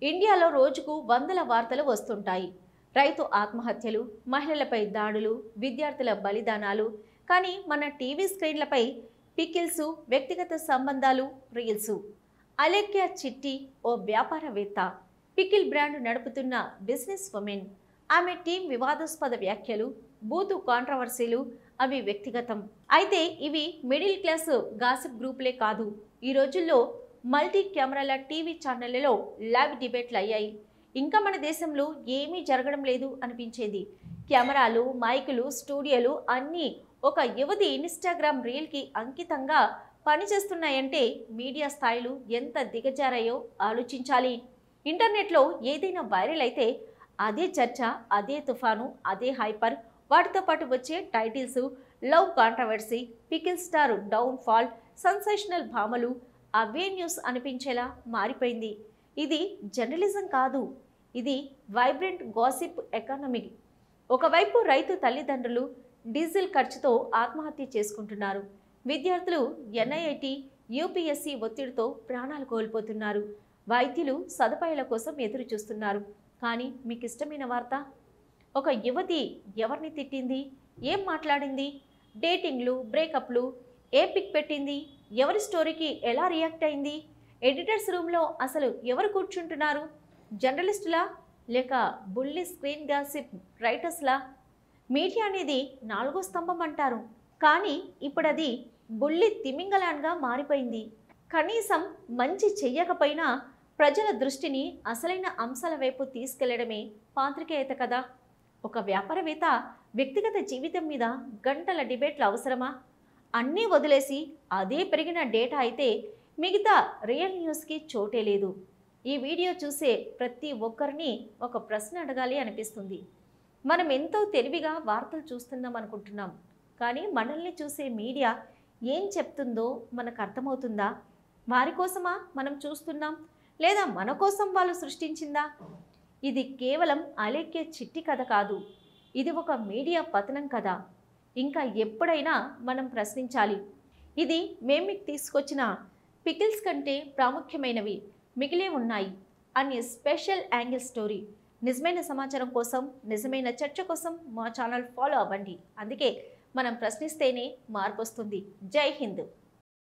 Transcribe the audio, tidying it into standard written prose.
ఇండియాలో రోజుకు వందల వార్తలు వస్తుంటాయి. రైతు ఆత్మహత్యలు, మహిళలపై దాడులు, విద్యార్థుల బలిదానాలు. కానీ మన టీవీ స్క్రీన్లపై పికిల్స్, వ్యక్తిగత సంబంధాలు, రీల్స్. అలేఖ్య చిట్టి ఓ వ్యాపారవేత్త, పికిల్ బ్రాండ్ నడుపుతున్న బిజినెస్ ఉమెన్. ఆమె టీం వివాదాస్పద వ్యాఖ్యలు, బూతు కాంట్రవర్సీలు అవి వ్యక్తిగతం. అయితే ఇవి మిడిల్ క్లాస్ గాసిప్ గ్రూపులే కాదు. ఈ రోజుల్లో మల్టీ కెమెరాల టీవీ ఛానళ్లలో లైవ్ డిబేట్లు అయ్యాయి. ఇంకా మన దేశంలో ఏమీ జరగడం లేదు అనిపించేది. కెమెరాలు, మైకులు, స్టూడియోలు అన్నీ ఒక యువతి ఇన్స్టాగ్రామ్ రీల్కి అంకితంగా పనిచేస్తున్నాయంటే మీడియా స్థాయిలు ఎంత దిగజారాయో ఆలోచించాలి. ఇంటర్నెట్లో ఏదైనా వైరల్ అయితే అదే చర్చ, అదే తుఫాను, అదే హైపర్. వాటితో పాటు వచ్చే titles, love controversy, pickle star downfall, sensational భామలు అవే న్యూస్ అనిపించేలా మారిపోయింది. ఇది జర్నలిజం కాదు, ఇది వైబ్రెంట్ గాసిప్ ఎకానమీ. ఒకవైపు రైతు తల్లిదండ్రులు డీజిల్ ఖర్చుతో ఆత్మహత్య చేసుకుంటున్నారు. విద్యార్థులు ఎన్ఐఐటి, యూపీఎస్సీ ఒత్తిడితో ప్రాణాలు కోల్పోతున్నారు. వైద్యులు సదుపాయాల కోసం ఎదురు చూస్తున్నారు. కానీ మీకు ఇష్టమైన వార్త? ఒక యువతి ఎవరిని తిట్టింది, ఏం మాట్లాడింది, డేటింగ్లు, బ్రేకప్లు, ఏ పిక్ పెట్టింది, ఎవరి స్టోరీకి ఎలా రియాక్ట్ అయింది, ఎడిటర్స్ రూమ్లో అసలు ఎవరు కూర్చుంటున్నారు, జర్నలిస్టులా లేక బుల్లి స్క్రీన్ గాసిప్ రైటర్స్లా? మీడియా అనేది నాలుగో స్తంభం అంటారు, కానీ ఇప్పుడు అది బుల్లి తిమింగలాన్గా మారిపోయింది. కనీసం మంచి చెయ్యకపోయినా ప్రజల దృష్టిని అసలైన అంశాల వైపు తీసుకెళ్లడమే పాత్రికేయత కదా. ఒక వ్యాపారవేత్త వ్యక్తిగత జీవితం మీద గంటల డిబేట్లు అవసరమా? అన్నీ వదిలేసి అదే పెరిగిన డేటా అయితే మిగతా రియల్ న్యూస్కి చోటే లేదు. ఈ వీడియో చూసే ప్రతి ఒక్కరిని ఒక ప్రశ్న అడగాలి అనిపిస్తుంది. మనం ఎంతో తెలివిగా వార్తలు చూస్తున్నాం అనుకుంటున్నాం, కానీ మనల్ని చూసే మీడియా ఏం చెప్తుందో మనకు అర్థమవుతుందా? వారి కోసమా మనం చూస్తున్నాం, లేదా మన కోసం వాళ్ళు సృష్టించిందా? ఇది కేవలం అలేఖ్య చిట్టి కథ కాదు, ఇది ఒక మీడియా పతనం కథ. ఇంకా ఎప్పుడైనా మనం ప్రశ్నించాలి. ఇది మేము మీకు తీసుకొచ్చిన పికిల్స్ కంటే ప్రాముఖ్యమైనవి మిగిలే ఉన్నాయి అనే స్పెషల్ యాంగిల్ స్టోరీ. నిజమైన సమాచారం కోసం, నిజమైన చర్చ కోసం మా ఛానల్ ఫాలో అవ్వండి. అందుకే మనం ప్రశ్నిస్తేనే మార్పు వస్తుంది. జై హింద్.